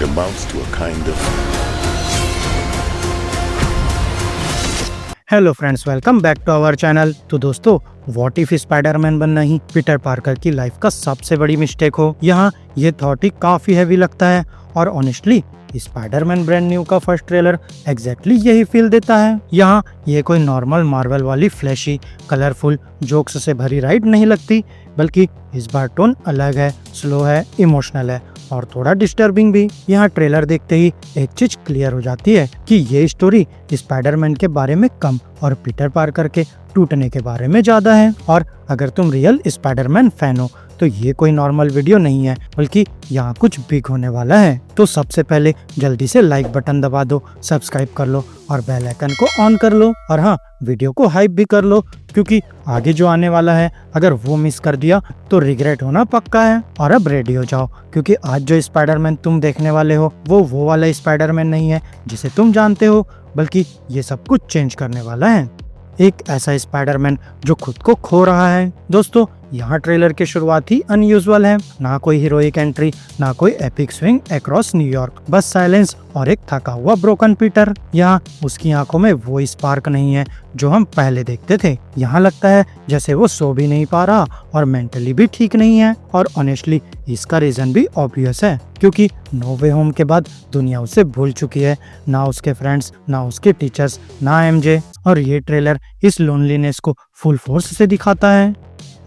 It amounts to a kind of hello friends, welcome back to our channel. तो दोस्तों, what if Spiderman बनना ही Peter Parker की life का सबसे बड़ी मिस्टेक हो। यहाँ ये थॉट ही काफी हैवी लगता है और ऑनेस्टली स्पाइडरमैन ब्रांड न्यू का फर्स्ट ट्रेलर एग्जैक्टली यही फील देता है। यहाँ ये कोई नॉर्मल मार्वल वाली फ्लैशी कलरफुल जोक्स से भरी राइड नहीं लगती, बल्कि इस बार टोन अलग है, स्लो है, इमोशनल है और थोड़ा डिस्टर्बिंग भी। यहाँ ट्रेलर देखते ही एक चीज क्लियर हो जाती है कि ये स्टोरी स्पाइडरमैन के बारे में कम और पीटर पार्कर के टूटने के बारे में ज्यादा है। और अगर तुम रियल स्पाइडरमैन फैन हो तो ये कोई नॉर्मल वीडियो नहीं है, बल्कि यहाँ कुछ बिग होने वाला है। तो सबसे पहले जल्दी से लाइक बटन दबा दो, सब्सक्राइब कर लो और बेल आइकन को ऑन कर लो। और हाँ, वीडियो को हाइप भी कर लो, क्योंकि आगे जो आने वाला है अगर वो मिस कर दिया तो रिग्रेट होना पक्का है। और अब रेडी हो जाओ, क्योंकि आज जो स्पाइडरमैन तुम देखने वाले हो वो वाला स्पाइडरमैन नहीं है जिसे तुम जानते हो, बल्कि ये सब कुछ चेंज करने वाला है। एक ऐसा स्पाइडरमैन जो खुद को खो रहा है। दोस्तों, यहाँ ट्रेलर की शुरुआत ही अनयूजुअल है। ना कोई हीरोइक एंट्री, ना कोई एपिक स्विंग अक्रॉस न्यूयॉर्क, बस साइलेंस और एक थका हुआ ब्रोकन पीटर। यहाँ उसकी आंखों में वो स्पार्क नहीं है जो हम पहले देखते थे। यहाँ लगता है जैसे वो सो भी नहीं पा रहा और मेंटली भी ठीक नहीं है। और ऑनेस्टली इसका रीजन भी ऑब्वियस है, क्योंकि नो वे होम के बाद दुनिया उसे भूल चुकी है। ना उसके फ्रेंड्स, ना उसके टीचर्स, ना एमजे। और ये ट्रेलर इस लोनलीनेस को फुल फोर्स से दिखाता है।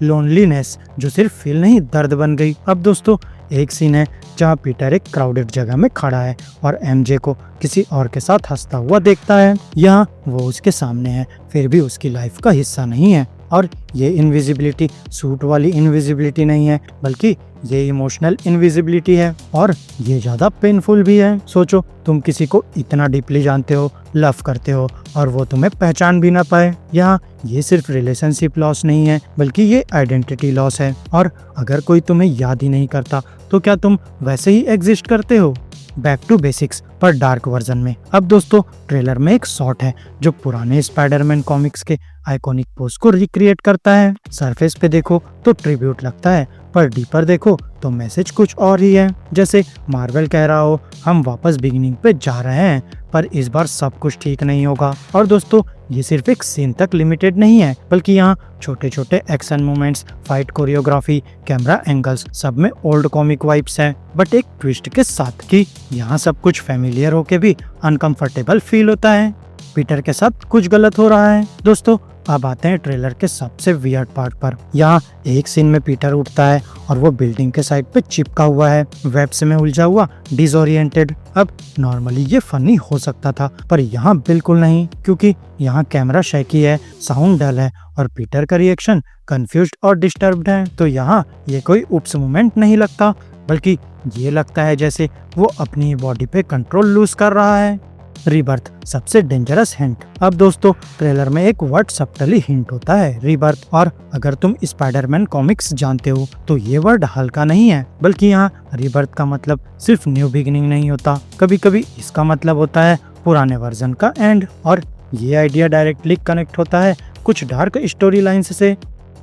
लोनलीनेस जो सिर्फ फील नहीं, दर्द बन गई। अब दोस्तों, एक सीन है जहाँ पीटर एक क्राउडेड जगह में खड़ा है और एमजे को किसी और के साथ हंसता हुआ देखता है। यहाँ वो उसके सामने है, फिर भी उसकी लाइफ का हिस्सा नहीं है। और ये इनविजिबिलिटी सूट वाली इनविजिबिलिटी नहीं है, बल्कि ये इमोशनल इनविजिबिलिटी है और ये ज्यादा पेनफुल भी है। सोचो, तुम किसी को इतना डीपली जानते हो, लव करते हो और वो तुम्हें पहचान भी ना पाए। यहाँ ये सिर्फ रिलेशनशिप लॉस नहीं है, बल्कि ये आइडेंटिटी लॉस है। और अगर कोई तुम्हें याद ही नहीं करता तो क्या तुम वैसे ही एग्जिस्ट करते हो? बैक टू बेसिक्स पर डार्क वर्जन में। अब दोस्तों, ट्रेलर में एक शॉट है जो पुराने स्पाइडरमैन कॉमिक्स के आइकॉनिक पोज को रिक्रिएट करता है। सरफेस पे देखो तो ट्रिब्यूट लगता है, पर डीपर देखो तो मैसेज कुछ और ही है। जैसे मार्वल कह रहा हो, हम वापस बिगिनिंग पे जा रहे हैं, पर इस बार सब कुछ ठीक नहीं होगा। और दोस्तों, ये सिर्फ एक सीन तक लिमिटेड नहीं है, बल्कि यहाँ छोटे छोटे action moments, fight choreography, camera angles, सब में ओल्ड कॉमिक वाइब्स हैं, बट एक ट्विस्ट के साथ कि यहाँ सब कुछ फेमिलियर होके भी अनकंफर्टेबल फील होता है। पीटर के साथ कुछ गलत हो रहा है। दोस्तों, अब आते हैं ट्रेलर के सबसे वियर्ड पार्ट पर। यहाँ एक सीन में पीटर उठता है और वो बिल्डिंग के साइड पे चिपका हुआ है, वेब्स में उलझा हुआ, डिसओरिएंटेड। अब नॉर्मली ये फनी हो सकता था, पर यहाँ बिल्कुल नहीं, क्योंकि यहाँ कैमरा शैकी है, साउंड डल है और पीटर का रिएक्शन कंफ्यूज्ड और डिस्टर्ब्ड है। तो यहाँ ये कोई उप्स मोमेंट नहीं लगता, बल्कि ये लगता है जैसे वो अपनी बॉडी पे कंट्रोल लूज कर रहा है। रीबर्थ सबसे डेंजरस हिंट। अब दोस्तों, ट्रेलर में एक वर्ड सब्टली हिंट होता है, रीबर्थ। और अगर तुम स्पाइडरमैन कॉमिक्स जानते हो तो ये वर्ड हल्का नहीं है, बल्कि यहाँ रीबर्थ का मतलब सिर्फ न्यू बिगिनिंग नहीं होता। कभी कभी इसका मतलब होता है पुराने वर्जन का एंड। और ये आइडिया डायरेक्टली कनेक्ट होता है कुछ डार्क स्टोरी लाइन्स से।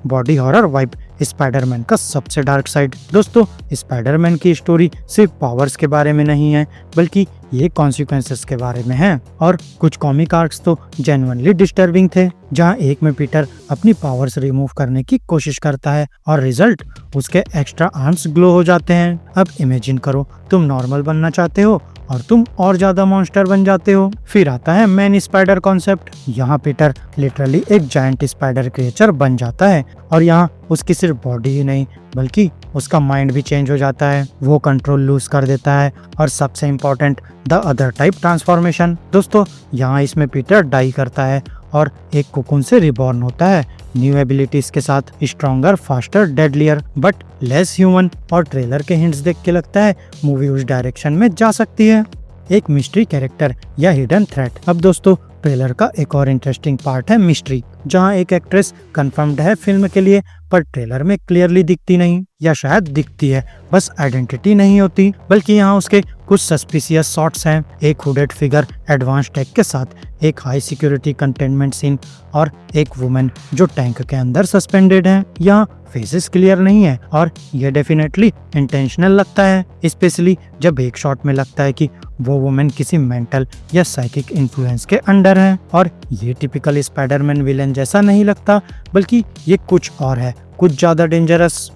बॉडी हॉरर वाइब, स्पाइडरमैन का सबसे डार्क साइड। दोस्तों, स्पाइडरमैन की स्टोरी सिर्फ पावर्स के बारे में नहीं है, बल्कि ये कॉन्सिक्वेंसेस के बारे में है। और कुछ कॉमिक आर्क्स तो जेन्युइनली डिस्टर्बिंग थे, जहाँ एक में पीटर अपनी पावर्स रिमूव करने की कोशिश करता है और रिजल्ट उसके एक्स्ट्रा आर्म्स ग्लो हो जाते हैं। अब इमेजिन करो, तुम नॉर्मल बनना चाहते हो और तुम और ज्यादा मॉन्स्टर बन जाते हो। फिर आता है मैन स्पाइडर कॉन्सेप्ट। यहाँ पीटर लिटरली एक जायंट स्पाइडर क्रिएचर बन जाता है और यहाँ उसकी सिर्फ बॉडी ही नहीं, बल्कि उसका माइंड भी चेंज हो जाता है। वो कंट्रोल लूज कर देता है। और सबसे important, the other type transformation. दोस्तों, यहाँ इसमें पीटर डाई करता है और एक कोकून से रिबॉर्न होता है, न्यू एबिलिटीज के साथ, stronger, faster, deadlier, but less human. और ट्रेलर के हिंट्स देख के लगता है मूवी उस डायरेक्शन में जा सकती है, एक मिस्ट्री कैरेक्टर या हिडन थ्रेट। अब दोस्तों, ट्रेलर का एक और इंटरेस्टिंग पार्ट है मिस्ट्री, जहां एक एक्ट्रेस कंफर्म्ड है फिल्म के लिए, पर ट्रेलर में क्लियरली दिखती नहीं, या शायद दिखती है, बस आइडेंटिटी नहीं होती। बल्कि यहाँ उसके कुछ सस्पिशियस शॉट्स हैं, एक हुडेड फिगर एडवांस टेक के साथ, एक हाई सिक्योरिटी कंटेनमेंट सीन और एक वुमेन जो टैंक के अंदर सस्पेंडेड है। यहाँ फेसेस क्लियर नहीं है और ये डेफिनेटली इंटेंशनल लगता है, स्पेशली जब एक शॉट में लगता है कि वो वुमेन किसी मेंटल या साइकिक इन्फ्लुएंस के अंडर है। और ये टिपिकल स्पाइडरमैन विलेन जैसा नहीं लगता, बल्कि ये कुछ और है, कुछ ज्यादा डेंजरस।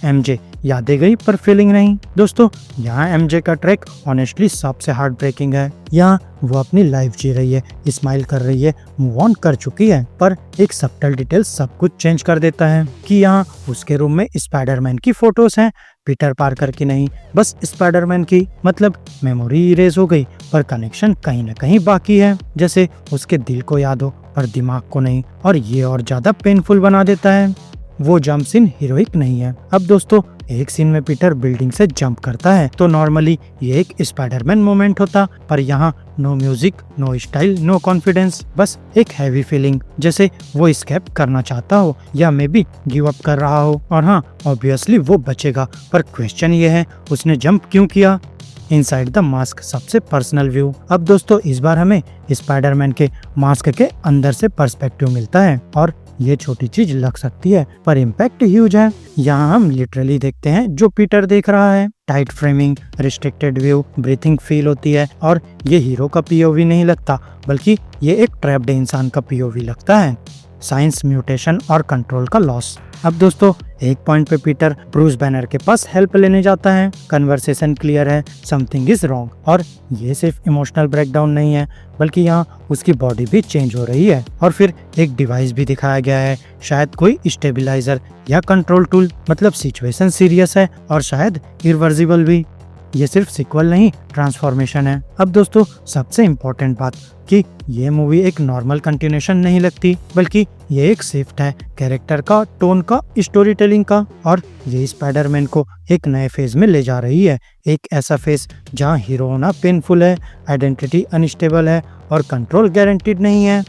एमजे यादें गई पर फीलिंग नहीं। दोस्तों, यहाँ एमजे का ट्रैक ऑनेस्टली सबसे हार्ट ब्रेकिंग है। यहाँ वो अपनी लाइफ जी रही है, स्माइल कर रही है, मूव ऑन कर चुकी है, पर एक सबटल डिटेल सब कुछ चेंज कर देता है कि यहाँ उसके रूम में स्पाइडरमैन की फोटोज हैं, पीटर पार्कर की नहीं, बस स्पाइडरमैन की। मतलब मेमोरी इरेज हो गई पर कनेक्शन कहीं न कहीं बाकी है, जैसे उसके दिल को याद हो पर दिमाग को नहीं। और ये और ज्यादा पेनफुल बना देता है। वो जंप सीन हीरोइक नहीं है। अब दोस्तों, एक सीन में पीटर बिल्डिंग से जंप करता है तो नॉर्मली ये एक स्पाइडरमैन मोमेंट होता, पर यहाँ no music, no style, no confidence, बस एक हैवी फीलिंग, जैसे वो एस्केप करना चाहता हो या मे बी गिव अप कर रहा हो। और हाँ, ऑब्वियसली वो बचेगा, पर क्वेश्चन ये है उसने जंप क्यों किया। इनसाइड द मास्क सबसे पर्सनल व्यू। अब दोस्तों, इस बार हमें स्पाइडरमैन के मास्क के अंदर से पर्सपेक्टिव मिलता है और ये छोटी चीज लग सकती है पर इम्पैक्ट ह्यूज है। यहाँ हम लिटरली देखते हैं जो पीटर देख रहा है। Tight framing, restricted view, breathing feel होती है और ये हीरो का पीओवी नहीं लगता, बल्कि ये एक ट्रैप्ड इंसान का पीओवी लगता है। साइंस, म्यूटेशन और कंट्रोल का लॉस। अब दोस्तों, एक पॉइंट पे पीटर ब्रूस बैनर के पास हेल्प लेने जाता है, कन्वर्सेशन क्लियर है, समथिंग इज रॉन्ग। और ये सिर्फ इमोशनल ब्रेकडाउन नहीं है, बल्कि यहाँ उसकी बॉडी भी चेंज हो रही है। और फिर एक डिवाइस भी दिखाया गया है, शायद कोई स्टेबिलाईजर या कंट्रोल टूल। मतलब सिचुएशन सीरियस है और शायद इरिवर्सिबल भी। ये सिर्फ सिक्वल नहीं, ट्रांसफॉर्मेशन है। अब दोस्तों, सबसे इम्पोर्टेंट बात कि ये मूवी एक नॉर्मल कंटिन्यूएशन नहीं लगती, बल्कि ये एक शिफ्ट है कैरेक्टर का, टोन का, स्टोरी टेलिंग का। और ये स्पाइडरमैन को एक नए फेज में ले जा रही है, एक ऐसा फेज जहाँ हीरो होना पेनफुल है, आइडेंटिटी अनस्टेबल है और कंट्रोल गारंटीड नहीं है।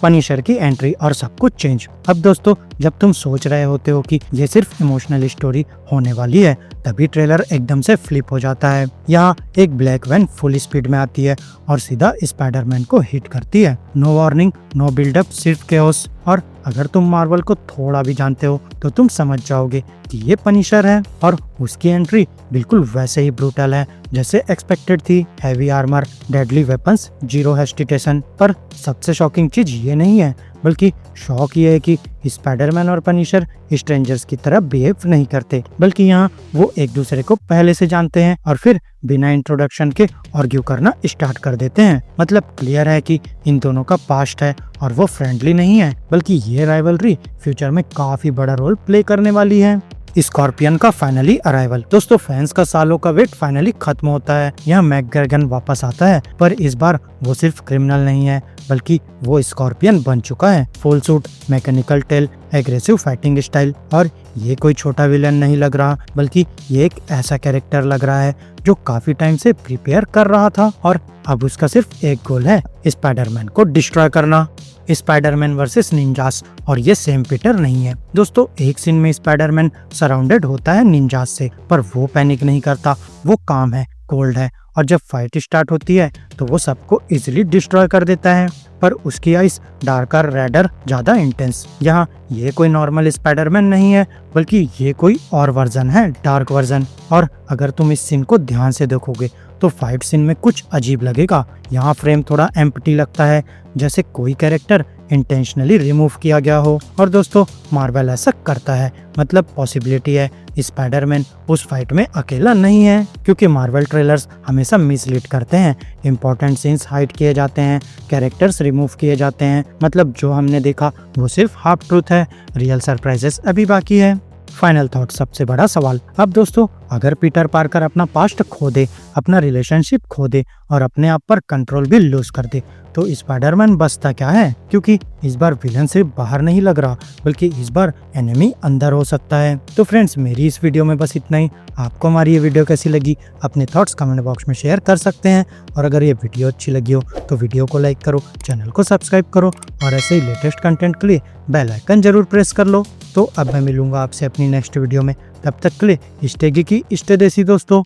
पनिशर की एंट्री और सब कुछ चेंज। अब दोस्तों, जब तुम सोच रहे होते हो कि ये सिर्फ इमोशनल स्टोरी होने वाली है, तभी ट्रेलर एकदम से फ्लिप हो जाता है। यहाँ एक ब्लैक वैन फुल स्पीड में आती है और सीधा स्पाइडरमैन को हिट करती है। नो वार्निंग, नो बिल्डअप, सिर्फ केओस। और अगर तुम मार्वल को थोड़ा भी जानते हो तो तुम समझ जाओगे कि ये पनिशर है और उसकी एंट्री बिल्कुल वैसे ही ब्रूटल है जैसे एक्सपेक्टेड थी। Heavy armour, deadly weapons, zero hesitation. पर सबसे शॉकिंग चीज ये नहीं है, बल्कि शॉक ये है कि स्पाइडरमैन और पनिशर स्ट्रेंजर्स की तरह बिहेव नहीं करते, बल्कि यहाँ वो एक दूसरे को पहले से जानते हैं और फिर बिना इंट्रोडक्शन के आर्ग्यू करना स्टार्ट कर देते हैं। मतलब क्लियर है कि इन दोनों का पास्ट है और वो फ्रेंडली नहीं है, बल्कि ये राइवलरी फ्यूचर में काफी बड़ा रोल प्ले करने वाली है। स्कॉर्पियन का फाइनली अराइवल। दोस्तों, फैंस का सालों का वेट फाइनली खत्म होता है। यहाँ मैकग्रेगन वापस आता है, पर इस बार वो सिर्फ क्रिमिनल नहीं है, बल्कि वो स्कॉर्पियन बन चुका है। Full suit, mechanical tail, aggressive fighting style. और ये कोई छोटा विलन नहीं लग रहा, बल्कि ये एक ऐसा कैरेक्टर लग रहा है जो काफी टाइम से प्रिपेयर कर रहा था और अब उसका सिर्फ एक गोल है, स्पाइडरमैन को डिस्ट्रॉय करना। स्पाइडरमैन वर्सेस निंजास, और ये सेम पीटर नहीं है। दोस्तों, एक सीन में स्पाइडरमैन सराउंडेड होता है निंजास से, पर वो पैनिक नहीं करता, वो काम है, कोल्ड है। और जब फाइट स्टार्ट होती है तो वो सबको इजीली डिस्ट्रॉय कर देता है, पर उसकी आइस डार्कर, रेडर, ज्यादा इंटेंस। यहाँ ये कोई नॉर्मल स्पाइडरमैन नहीं है, बल्कि ये कोई और वर्जन है, डार्क वर्जन। और अगर तुम इस सीन को ध्यान से देखोगे तो फाइट सीन में कुछ अजीब लगेगा। यहाँ फ्रेम थोड़ा एम्प्टी लगता है, जैसे कोई कैरेक्टर इंटेंशनली रिमूव किया गया हो। और दोस्तों, मार्वल ऐसा करता है, मतलब पॉसिबिलिटी है स्पाइडरमैन उस फाइट में अकेला नहीं है, क्योंकि मार्वल ट्रेलर्स हमेशा मिसलीड करते हैं। इंपॉर्टेंट सीन्स हाइड किए जाते हैं, कैरेक्टर्स रिमूव किए जाते हैं। मतलब जो हमने देखा वो सिर्फ हाफ ट्रूथ है, रियल सरप्राइजेस अभी बाकी है। फाइनल थॉट, सबसे बड़ा सवाल। अब दोस्तों, अगर पीटर पार्कर अपना पास्ट खो दे, अपना रिलेशनशिप खो दे और अपने आप पर कंट्रोल भी लूज कर दे, तो स्पाइडरमैन बचता क्या है? क्योंकि इस बार विलन सिर्फ बाहर नहीं लग रहा, बल्कि इस बार एनिमी अंदर हो सकता है। तो फ्रेंड्स, मेरी इस वीडियो में बस इतना ही। आपको हमारी ये वीडियो कैसी लगी, अपने थॉट्स कमेंट बॉक्स में शेयर कर सकते हैं। और अगर ये वीडियो अच्छी लगी हो तो वीडियो को लाइक करो, चैनल को सब्सक्राइब करो और ऐसे ही लेटेस्ट कंटेंट के लिए बेल आइकन जरूर प्रेस कर लो। तो अब मैं मिलूंगा आपसे अपनी नेक्स्ट वीडियो में, तब तक के लिए स्टे geeky, स्टे देसी दोस्तों।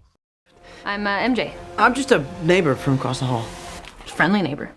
I'm MJ. I'm just a neighbor from across the hall. Friendly neighbor.